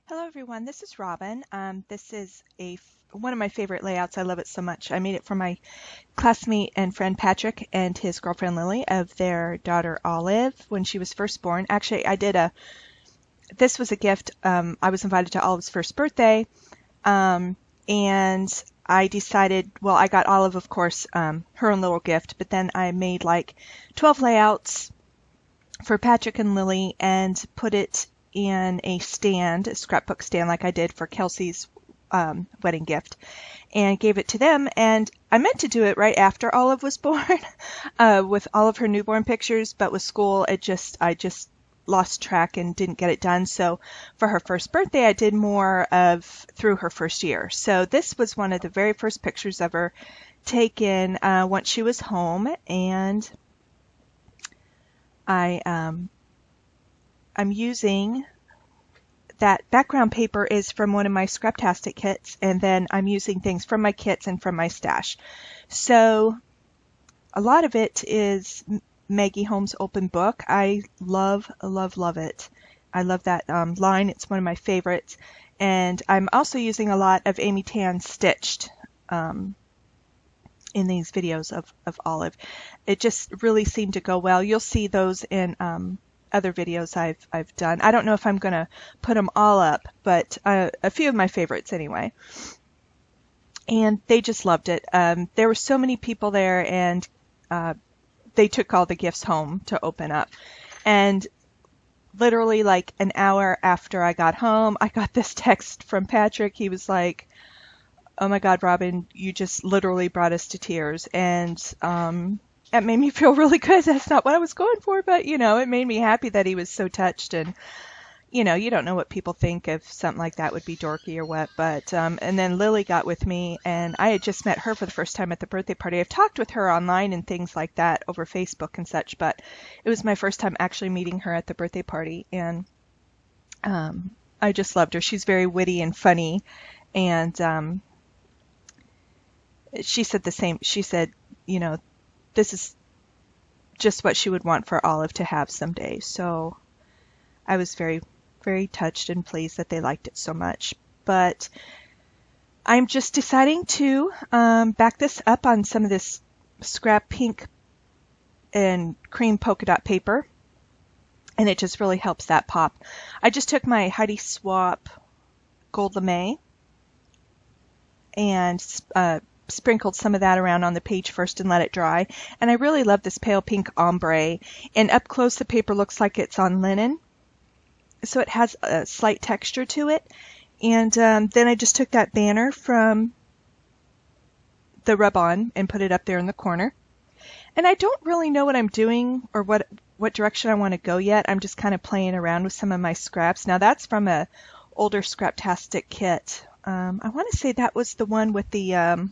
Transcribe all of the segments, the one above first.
Hello everyone, this is Robin. This is one of my favorite layouts. I love it so much. I made it for my classmate and friend Patrick and his girlfriend Lily of their daughter Olive when she was first born. Actually, this was a gift. I was invited to Olive's first birthday, and I decided, well, I got Olive, of course, her own little gift, but then I made like 12 layouts for Patrick and Lily and put it in a stand, a scrapbook stand like I did for Kelsey's wedding gift, and gave it to them. And I meant to do it right after Olive was born with all of her newborn pictures, but with school I just lost track and didn't get it done. So for her first birthday I did more of through her first year. So this was one of the very first pictures of her taken once she was home, and I'm using that background paper is from one of my Scraptastic kits, and then I'm using things from my kits and from my stash. So a lot of it is Maggie Holmes' open book. I love, love, love it. I love that line. It's one of my favorites. And I'm also using a lot of Amy Tan Stitched in these videos of Olive. It just really seemed to go well. You'll see those in other videos I've done. I don't know if I'm going to put them all up, but a few of my favorites anyway. And they just loved it. There were so many people there, and they took all the gifts home to open up. And literally like an hour after I got home, I got this text from Patrick. He was like, "Oh my God, Robin, you just literally brought us to tears." And that made me feel really good. That's not what I was going for, but it made me happy that he was so touched. And you don't know what people think if something like that would be dorky or what. But and then Lily got with me, and I had just met her for the first time at the birthday party. I've talked with her online and things like that over Facebook and such, but it was my first time actually meeting her at the birthday party, and I just loved her. She's very witty and funny, and she said the same. She said, this is just what she would want for Olive to have someday. So I was very, very touched and pleased that they liked it so much. But I'm just deciding to back this up on some of this scrap pink and cream polka dot paper, and it just really helps that pop. I just took my Heidi Swapp Gold Lame and sprinkled some of that around on the page first and let it dry. And I really love this pale pink ombre. And up close the paper looks like it's on linen, so it has a slight texture to it. And then I just took that banner from the rub-on and put it up there in the corner. And I don't really know what I'm doing or what direction I want to go yet. I'm just kind of playing around with some of my scraps. Now that's from a older Scraptastic kit. I want to say that was the one with the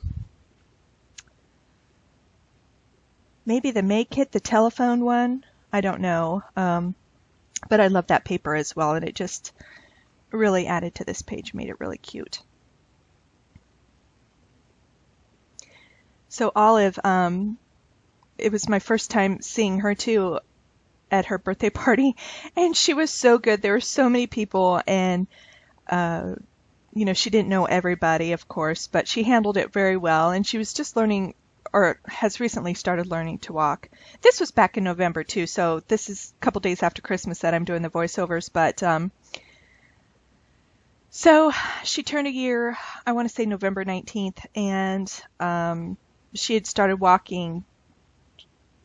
maybe the May kit, the telephone one. I don't know. But I love that paper as well, and it just really added to this page, made it really cute. So Olive, it was my first time seeing her too at her birthday party, and she was so good. There were so many people, and she didn't know everybody, of course, but she handled it very well, and she was just learning, or has recently started learning to walk. This was back in November too, so this is a couple days after Christmas that I'm doing the voiceovers, but so she turned a year, I want to say November 19th, and she had started walking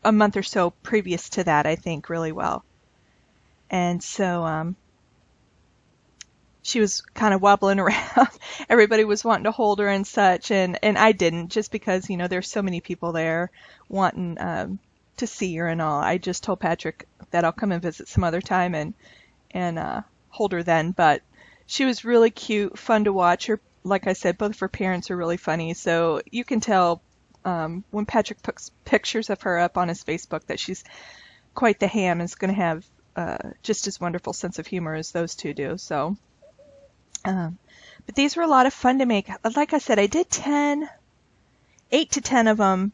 a month or so previous to that, I think, really well. And so she was kind of wobbling around. Everybody was wanting to hold her and such, and I didn't, just because, there's so many people there wanting to see her and all. I just told Patrick that I'll come and visit some other time and hold her then. But she was really cute, fun to watch. Her, like I said, both of her parents are really funny, so you can tell when Patrick puts pictures of her up on his Facebook that she's quite the ham and is going to have just as wonderful sense of humor as those two do. So. But these were a lot of fun to make. Like I said, I did 8 to 10 of them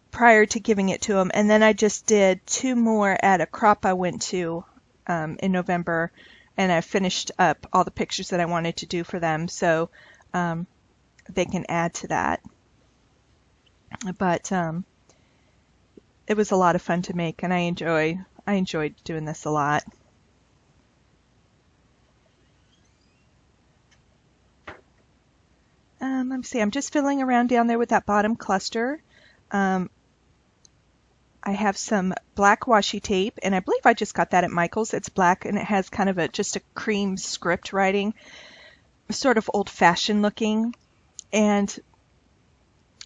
prior to giving it to him, and then I just did 2 more at a crop I went to in November and I finished up all the pictures that I wanted to do for them, so they can add to that. But it was a lot of fun to make, and I enjoyed doing this a lot. Let me see, I'm just fiddling around down there with that bottom cluster. I have some black washi tape, and I believe I just got that at Michael's. It's black, and it has kind of just a cream script writing, sort of old-fashioned looking. And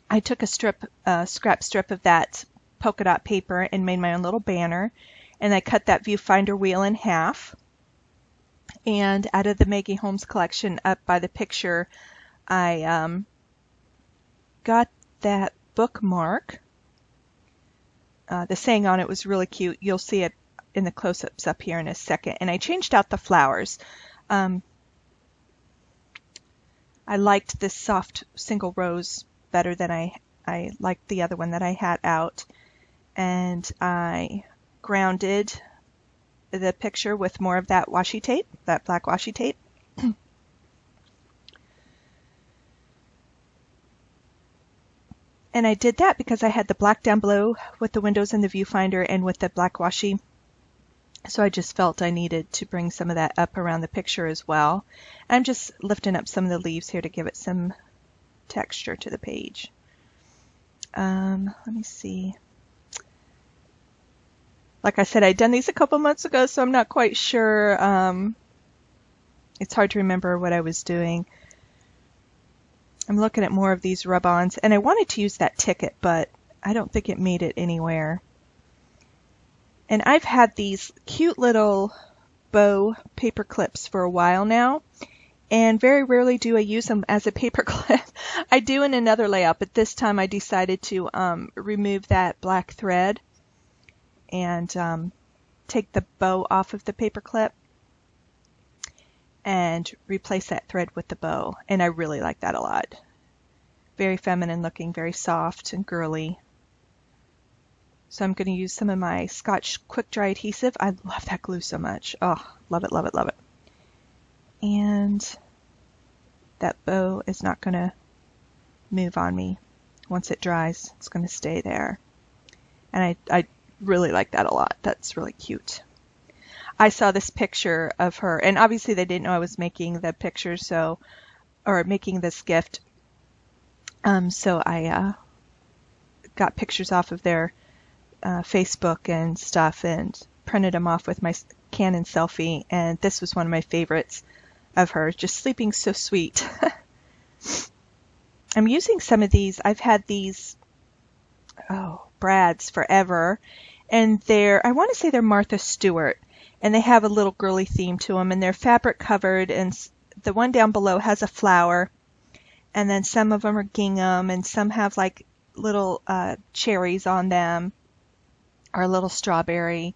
I took a scrap strip of that polka dot paper and made my own little banner. And I cut that viewfinder wheel in half. And out of the Maggie Holmes collection, up by the picture, I got that bookmark. The saying on it was really cute. You'll see it in the close-ups up here in a second. And I changed out the flowers. I liked this soft single rose better than I liked the other one that I had out. And I grounded the picture with more of that washi tape, that black washi tape. And I did that because I had the black down below with the windows and the viewfinder and with the black washi. So I just felt I needed to bring some of that up around the picture as well. I'm just lifting up some of the leaves here to give it some texture to the page. Let me see. Like I said, I'd done these a couple months ago, so I'm not quite sure. It's hard to remember what I was doing. I'm looking at more of these rub-ons, and I wanted to use that ticket, but I don't think it made it anywhere. And I've had these cute little bow paper clips for a while now, and very rarely do I use them as a paper clip. I do in another layout, but this time I decided to remove that black thread and take the bow off of the paper clip and replace that thread with the bow, and I really like that a lot. Very feminine looking, very soft and girly. So I'm going to use some of my Scotch Quick Dry adhesive. I love that glue so much. Oh, love it, love it, love it. And that bow is not going to move on me. Once it dries, it's going to stay there. And I really like that a lot. That's really cute. I saw this picture of her, and obviously they didn't know I was making the picture, or making this gift. So I got pictures off of their Facebook and stuff and printed them off with my Canon selfie, and this was one of my favorites of her, just sleeping so sweet. I'm using some of these. I've had these, Brads forever, and I want to say they're Martha Stewart. And they have a little girly theme to them, and they're fabric covered, and the one down below has a flower, and then some of them are gingham, and some have like little cherries on them, or a little strawberry.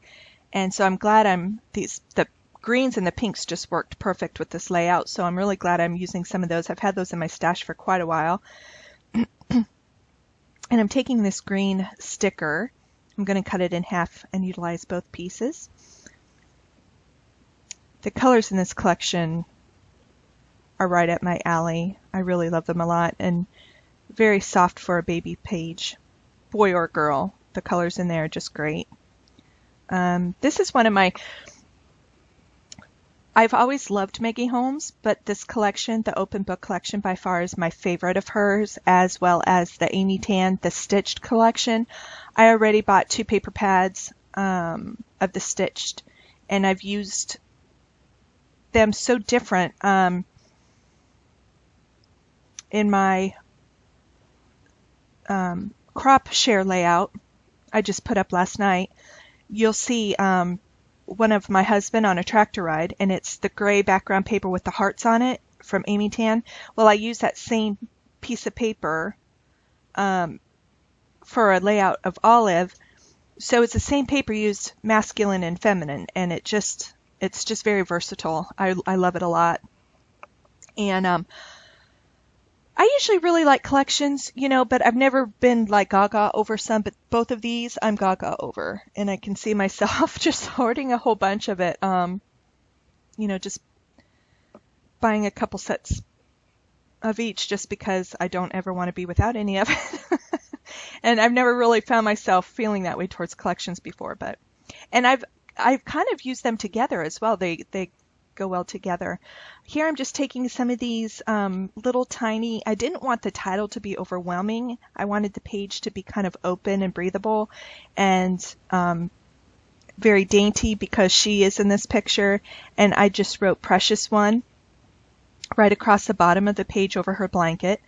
And so I'm glad the greens and the pinks just worked perfect with this layout, so I'm really glad I'm using some of those. I've had those in my stash for quite a while. And I'm taking this green sticker. I'm going to cut it in half and utilize both pieces. The colors in this collection are right up my alley. I really love them a lot, and very soft for a baby page, boy or girl. The colors in there are just great. This is one of my... I've always loved Maggie Holmes, but this collection, the open book collection, by far is my favorite of hers, as well as the Amy Tan, the Stitched collection. I already bought 2 paper pads of the Stitched, and I've used them so different. In my crop share layout I just put up last night, you'll see one of my husband on a tractor ride, and it's the gray background paper with the hearts on it from Amy Tan. Well, I use that same piece of paper for a layout of Olive, so it's the same paper used masculine and feminine, and it's just very versatile. I love it a lot. And I usually really like collections, but I've never been like gaga over some, but both of these I'm gaga over, and I can see myself just hoarding a whole bunch of it. just buying a couple sets of each just because I don't ever want to be without any of it. And I've never really found myself feeling that way towards collections before, and I've kind of used them together as well. They go well together. Here I'm just taking some of these little tiny, I didn't want the title to be overwhelming. I wanted the page to be kind of open and breathable and very dainty because she is in this picture, and I just wrote Precious One right across the bottom of the page over her blanket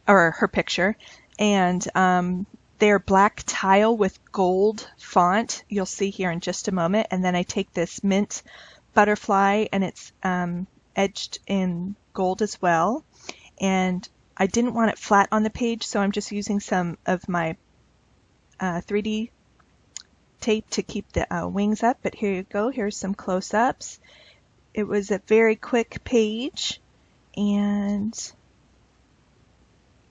or her picture. And they're black tile with gold font. You'll see here in just a moment. And then I take this mint butterfly, and it's edged in gold as well. And I didn't want it flat on the page, so I'm just using some of my 3D tape to keep the wings up. But here you go. Here's some close-ups. It was a very quick page. And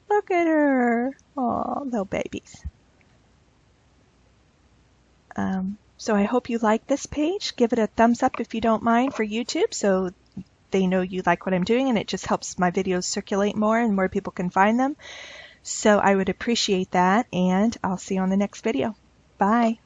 look at her. Oh, little babies. So I hope you like this page. Give it a thumbs up if you don't mind for YouTube, so they know you like what I'm doing, and it just helps my videos circulate more and more people can find them. So I would appreciate that, and I'll see you on the next video. Bye.